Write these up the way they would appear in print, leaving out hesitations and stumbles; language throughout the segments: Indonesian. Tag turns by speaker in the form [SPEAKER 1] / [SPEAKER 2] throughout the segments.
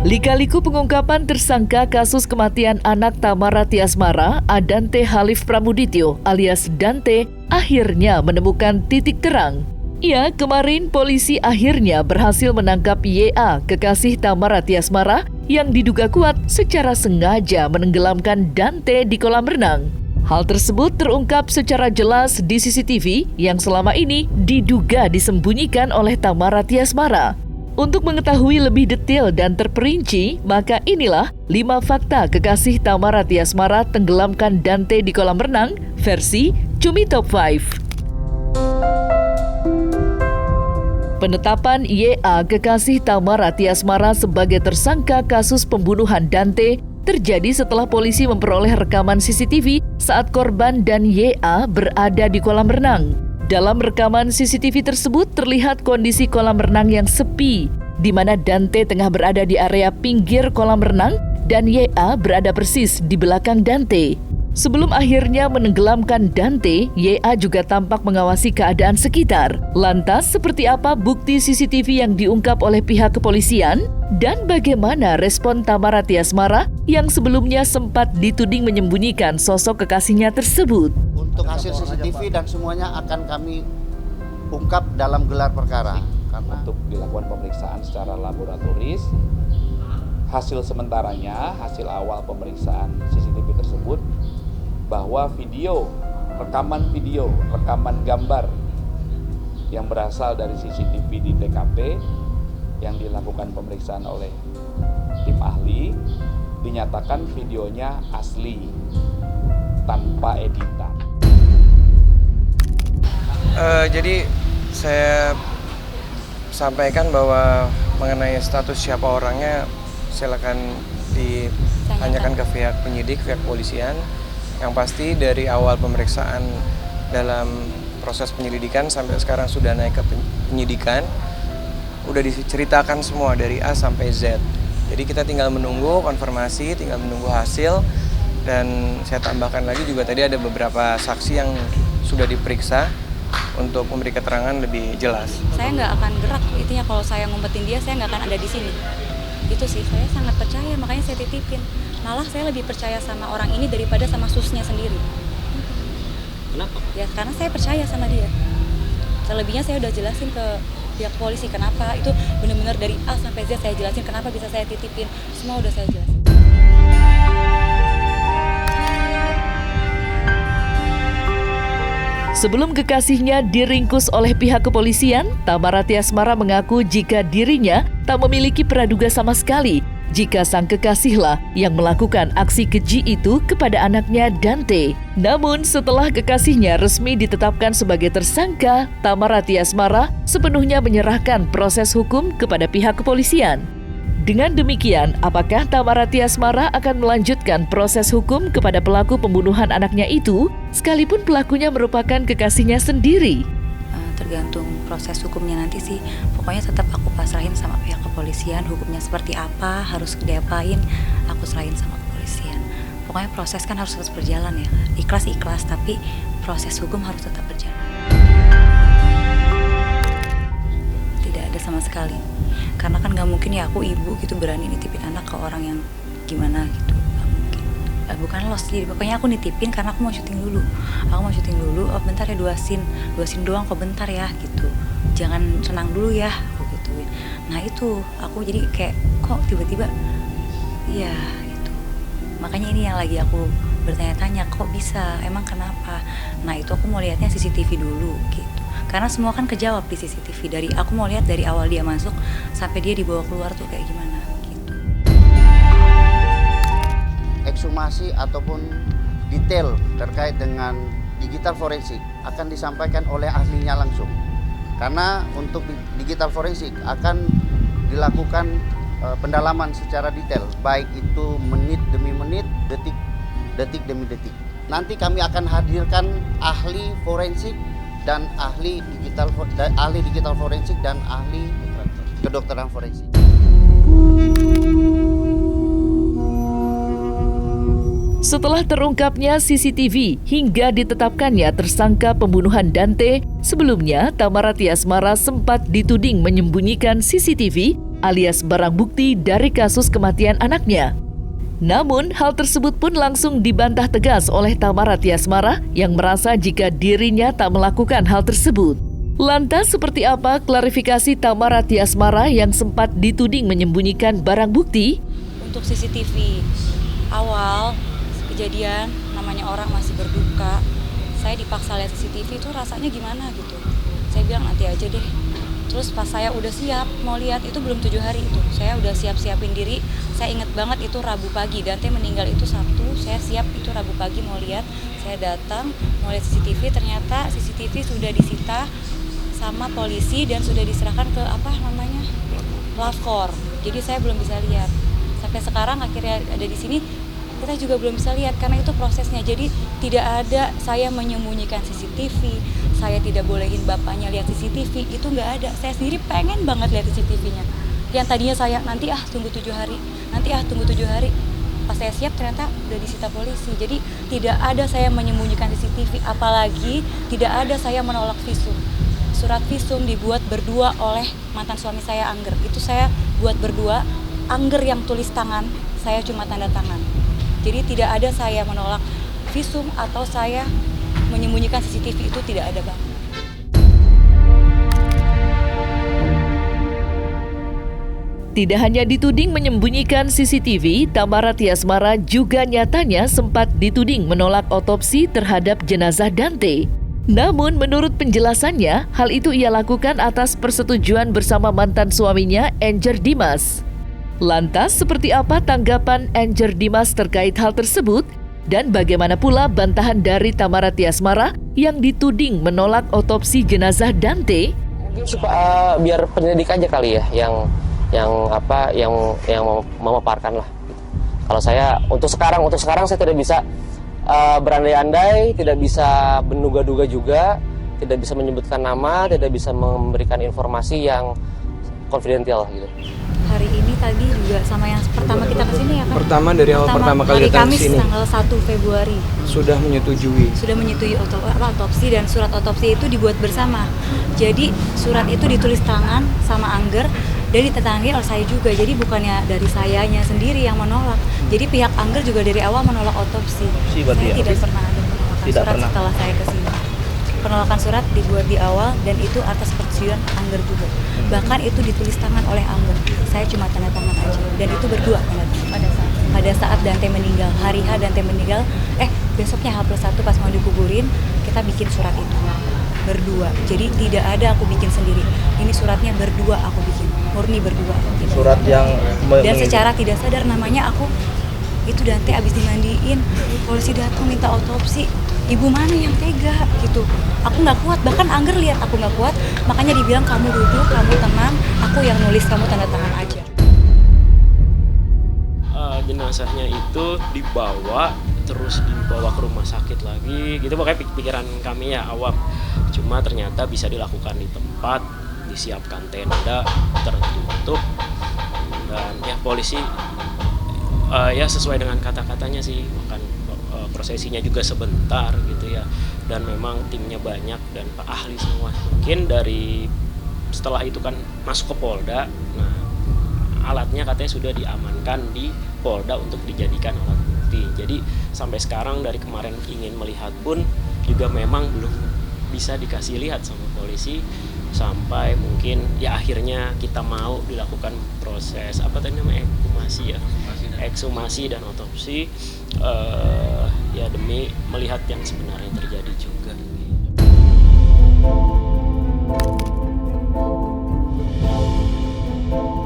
[SPEAKER 1] Lika-liku pengungkapan tersangka kasus kematian anak Tamara Tiasmara, Adante Halif Pramudityo alias Dante, akhirnya menemukan titik terang. Ya, kemarin polisi akhirnya berhasil menangkap YA, kekasih Tamara Tiasmara, yang diduga kuat secara sengaja menenggelamkan Dante di kolam renang. Hal tersebut terungkap secara jelas di CCTV yang selama ini diduga disembunyikan oleh Tamara Tiasmara. Untuk mengetahui lebih detail dan terperinci, maka inilah 5 fakta kekasih Tamara Tiasmara tenggelamkan Dante di kolam renang versi Cumi Top 5. Penetapan YA, kekasih Tamara Tiasmara, sebagai tersangka kasus pembunuhan Dante terjadi setelah polisi memperoleh rekaman CCTV saat korban dan YA berada di kolam renang. Dalam rekaman CCTV tersebut terlihat kondisi kolam renang yang sepi, di mana Dante tengah berada di area pinggir kolam renang dan YA berada persis di belakang Dante. Sebelum akhirnya menenggelamkan Dante, YA juga tampak mengawasi keadaan sekitar. Lantas, seperti apa bukti CCTV yang diungkap oleh pihak kepolisian? Dan bagaimana respon Tamara Tiasmara yang sebelumnya sempat dituding menyembunyikan sosok kekasihnya tersebut?
[SPEAKER 2] Untuk hasil CCTV dan semuanya akan kami ungkap dalam gelar perkara. Karena
[SPEAKER 3] untuk dilakukan pemeriksaan secara laboratoris, hasil sementaranya, hasil awal pemeriksaan CCTV tersebut, bahwa rekaman gambar yang berasal dari CCTV di TKP yang dilakukan pemeriksaan oleh tim ahli, dinyatakan videonya asli, tanpa editan.
[SPEAKER 4] Jadi saya sampaikan bahwa mengenai status siapa orangnya silakan ditanyakan ke pihak penyidik, pihak kepolisian. Yang pasti dari awal pemeriksaan dalam proses penyelidikan sampai sekarang sudah naik ke penyidikan, udah diceritakan semua dari A sampai Z. Jadi kita tinggal menunggu konfirmasi, tinggal menunggu hasil. Dan saya tambahkan lagi juga tadi ada beberapa saksi yang sudah diperiksa untuk memberi keterangan lebih jelas.
[SPEAKER 5] Saya nggak akan gerak, intinya kalau saya ngumpetin dia, saya nggak akan ada di sini. Gitu sih, saya sangat percaya, makanya saya titipin. Malah saya lebih percaya sama orang ini daripada sama susnya sendiri.
[SPEAKER 6] Kenapa?
[SPEAKER 5] Ya karena saya percaya sama dia. Selebihnya saya udah jelasin ke pihak polisi kenapa, itu benar-benar dari A sampai Z saya jelasin kenapa bisa saya titipin. Semua udah saya jelasin.
[SPEAKER 1] Sebelum kekasihnya diringkus oleh pihak kepolisian, Tamara Tiasmara mengaku jika dirinya tak memiliki praduga sama sekali jika sang kekasihlah yang melakukan aksi keji itu kepada anaknya Dante. Namun setelah kekasihnya resmi ditetapkan sebagai tersangka, Tamara Tiasmara sepenuhnya menyerahkan proses hukum kepada pihak kepolisian. Dengan demikian, apakah Tamara Tiasmara akan melanjutkan proses hukum kepada pelaku pembunuhan anaknya itu, sekalipun pelakunya merupakan kekasihnya sendiri?
[SPEAKER 5] Tergantung proses hukumnya nanti sih. Pokoknya tetap aku pasrahin sama pihak kepolisian, hukumnya seperti apa, harus diapain, aku serahin sama kepolisian. Pokoknya proses kan harus terus berjalan ya. Ikhlas, tapi proses hukum harus tetap berjalan. Tidak ada sama sekali. Karena kan gak mungkin ya aku ibu gitu berani nitipin anak ke orang yang gimana gitu. Gak mungkin. Bukan loss, jadi pokoknya aku nitipin karena aku mau syuting dulu. Oh bentar ya 2 scene doang kok bentar ya gitu. Jangan renang dulu ya, aku gituin. Nah itu, aku jadi kayak kok tiba-tiba ya itu. Makanya ini yang lagi aku bertanya-tanya, kok bisa, emang kenapa? Nah itu aku mau lihatnya CCTV dulu gitu. Karena semua kan kejawab di CCTV. Aku mau lihat dari awal dia masuk sampai dia dibawa keluar tuh kayak gimana gitu.
[SPEAKER 2] ekshumasi ataupun detail terkait dengan digital forensik akan disampaikan oleh ahlinya langsung. Karena untuk digital forensik akan dilakukan pendalaman secara detail, baik itu menit demi menit, detik demi detik. Nanti kami akan hadirkan ahli forensik dan ahli digital forensik dan ahli kedokteran forensik.
[SPEAKER 1] Setelah terungkapnya CCTV hingga ditetapkannya tersangka pembunuhan Dante, sebelumnya Tamara Tiasmara sempat dituding menyembunyikan CCTV alias barang bukti dari kasus kematian anaknya. Namun, hal tersebut pun langsung dibantah tegas oleh Tamara Tiasmara yang merasa jika dirinya tak melakukan hal tersebut. Lantas, seperti apa klarifikasi Tamara Tiasmara yang sempat dituding menyembunyikan barang bukti?
[SPEAKER 5] Untuk CCTV, awal kejadian namanya orang masih berduka, saya dipaksa lihat CCTV itu rasanya gimana gitu. Saya bilang nanti aja deh. Terus pas saya udah siap mau lihat, itu belum 7 hari itu. Saya udah siapin diri. Saya inget banget itu Rabu pagi. Dante meninggal itu Sabtu. Saya siap itu Rabu pagi mau lihat. Saya datang mau lihat CCTV. Ternyata CCTV sudah disita sama polisi dan sudah diserahkan ke lapor. Jadi saya belum bisa lihat. Sampai sekarang akhirnya ada di sini, kita juga belum bisa lihat karena itu prosesnya. Jadi tidak ada saya menyembunyikan CCTV, saya tidak bolehin bapaknya lihat CCTV, itu nggak ada. Saya sendiri pengen banget lihat CCTV-nya. Yang tadinya saya nanti tunggu 7 hari, tunggu 7 hari. Pas saya siap ternyata udah disita polisi. Jadi tidak ada saya menyembunyikan CCTV, apalagi tidak ada saya menolak visum. Surat visum dibuat berdua oleh mantan suami saya, Angger. Itu saya buat berdua, Angger yang tulis tangan, saya cuma tanda tangan. Jadi tidak ada saya menolak visum atau saya menyembunyikan CCTV, itu tidak ada, Bang.
[SPEAKER 1] Tidak hanya dituding menyembunyikan CCTV, Tamara Tiasmara juga nyatanya sempat dituding menolak otopsi terhadap jenazah Dante. Namun menurut penjelasannya, hal itu ia lakukan atas persetujuan bersama mantan suaminya, Enger Dimas. Lantas, seperti apa tanggapan Enger Dimas terkait hal tersebut? Dan bagaimana pula bantahan dari Tamara Tiasmara yang dituding menolak otopsi jenazah Dante?
[SPEAKER 6] Mungkin biar penyelidik aja kali ya yang memaparkan lah. Kalau saya untuk sekarang saya tidak bisa berandai-andai, tidak bisa menduga-duga juga, tidak bisa menyebutkan nama, tidak bisa memberikan informasi yang konfidensial gitu.
[SPEAKER 5] Hari ini tadi juga sama yang pertama kita kesini ya kan?
[SPEAKER 4] Pertama kali datang
[SPEAKER 5] Kamis
[SPEAKER 4] kesini.
[SPEAKER 5] Tanggal 1 Februari.
[SPEAKER 4] Sudah menyetujui
[SPEAKER 5] Otopsi, dan surat otopsi itu dibuat bersama. Jadi surat itu ditulis tangan sama Angger dan ditandatangani oleh saya juga. Jadi bukannya dari sayanya sendiri yang menolak. Jadi pihak Angger juga dari awal menolak otopsi. Saya tidak pernah ada penolakan surat setelah saya kesini. Penolakan surat dibuat di awal dan itu atas persetujuan Angger juga. Bahkan itu ditulis tangan oleh Angger. Saya cuma tanda tangan aja dan itu berdua pada saat Dante meninggal. Hari H Dante meninggal, besoknya H+1 pas mau dikuburin, kita bikin surat itu berdua. Jadi tidak ada aku bikin sendiri. Ini suratnya berdua aku bikin, murni berdua.
[SPEAKER 7] Surat yang
[SPEAKER 5] dan secara tidak sadar namanya aku itu Dante abis dimandiin, polisi datang minta otopsi. Ibu mana yang tega gitu. Aku nggak kuat, bahkan Angger lihat aku nggak kuat, makanya dibilang kamu duduk, kamu tenang, aku yang nulis, kamu tanda tangan aja.
[SPEAKER 8] Jenazahnya itu dibawa ke rumah sakit lagi, gitu pokoknya pikiran kami ya awam. Cuma ternyata bisa dilakukan di tempat, disiapkan tenda tertutup, dan ya polisi ya sesuai dengan kata-katanya sih, makan prosesinya juga sebentar gitu ya, dan memang timnya banyak dan Pak ahli semua. Mungkin dari setelah itu kan masuk ke Polda, nah alatnya katanya sudah diamankan di Polda untuk dijadikan alat bukti. Jadi sampai sekarang dari kemarin ingin melihat pun juga memang belum bisa dikasih lihat sama polisi, sampai mungkin ya akhirnya kita mau dilakukan proses ekshumasi dan otopsi ya demi melihat yang sebenarnya terjadi juga.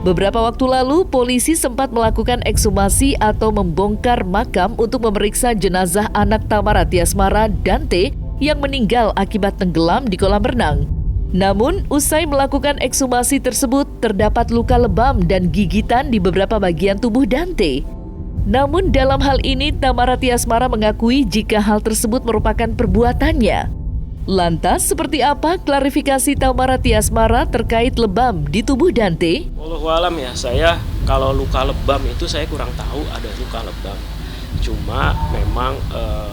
[SPEAKER 1] Beberapa waktu lalu, polisi sempat melakukan ekshumasi atau membongkar makam untuk memeriksa jenazah anak Tamara Tiasmara, Dante, yang meninggal akibat tenggelam di kolam renang. Namun, usai melakukan ekshumasi tersebut, terdapat luka lebam dan gigitan di beberapa bagian tubuh Dante. Namun dalam hal ini Tamara Tiasmara mengakui jika hal tersebut merupakan perbuatannya. Lantas seperti apa klarifikasi Tamara Tiasmara terkait lebam di tubuh Dante?
[SPEAKER 8] Wallahualam ya, saya kalau luka lebam itu saya kurang tahu ada luka lebam. Cuma memang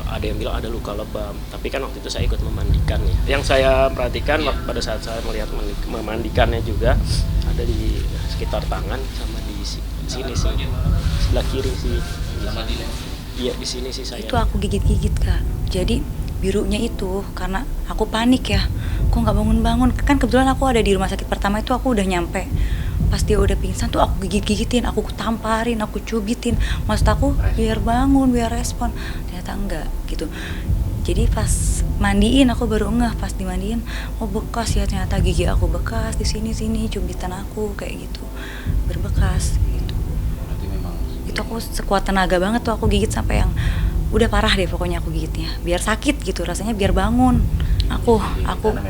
[SPEAKER 8] ada yang bilang ada luka lebam, tapi kan waktu itu saya ikut memandikan ya. Yang saya perhatikan pada saat saya melihat memandikannya juga ada di sekitar tangan sama di sini sih, sebelah kiri sih. Iya di sini sih saya.
[SPEAKER 5] Itu aku gigit-gigit Kak. Jadi birunya itu karena aku panik ya, kok nggak bangun-bangun. Kan kebetulan aku ada di rumah sakit pertama itu, aku udah nyampe. Pas dia udah pingsan tuh aku gigit-gigitin, aku tamparin, aku cubitin. Maksud aku biar bangun, biar respon. Ternyata enggak gitu. Jadi pas mandiin aku baru ngeh, pas dimandiin, oh bekas ya, ternyata gigi aku bekas di sini cubitan aku kayak gitu. Berbekas gitu. Itu aku sekuat tenaga banget tuh aku gigit sampai yang udah parah deh pokoknya aku gigitnya. Biar sakit gitu rasanya, biar bangun. Aku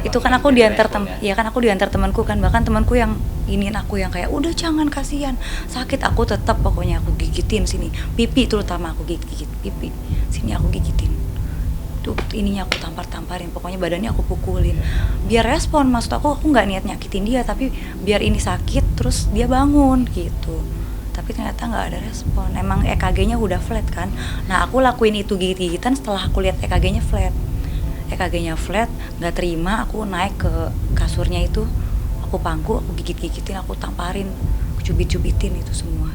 [SPEAKER 5] itu kan aku diantar aku diantar temanku kan, bahkan temanku yang iniin aku yang kayak udah jangan, kasihan sakit, aku tetap pokoknya aku gigitin sini pipi, terutama aku gigit pipi sini, aku gigitin tuh ininya, aku tamparin pokoknya badannya aku pukulin biar respon. Maksud aku nggak niat nyakitin dia, tapi biar ini sakit terus dia bangun gitu. Tapi ternyata nggak ada respon, emang EKG-nya udah flat kan. Nah aku lakuin itu gigit-gigitan setelah aku lihat EKG-nya flat, nggak terima, aku naik ke kasurnya itu, aku pangku, aku gigit-gigitin, aku tamparin, aku cubit-cubitin itu semua.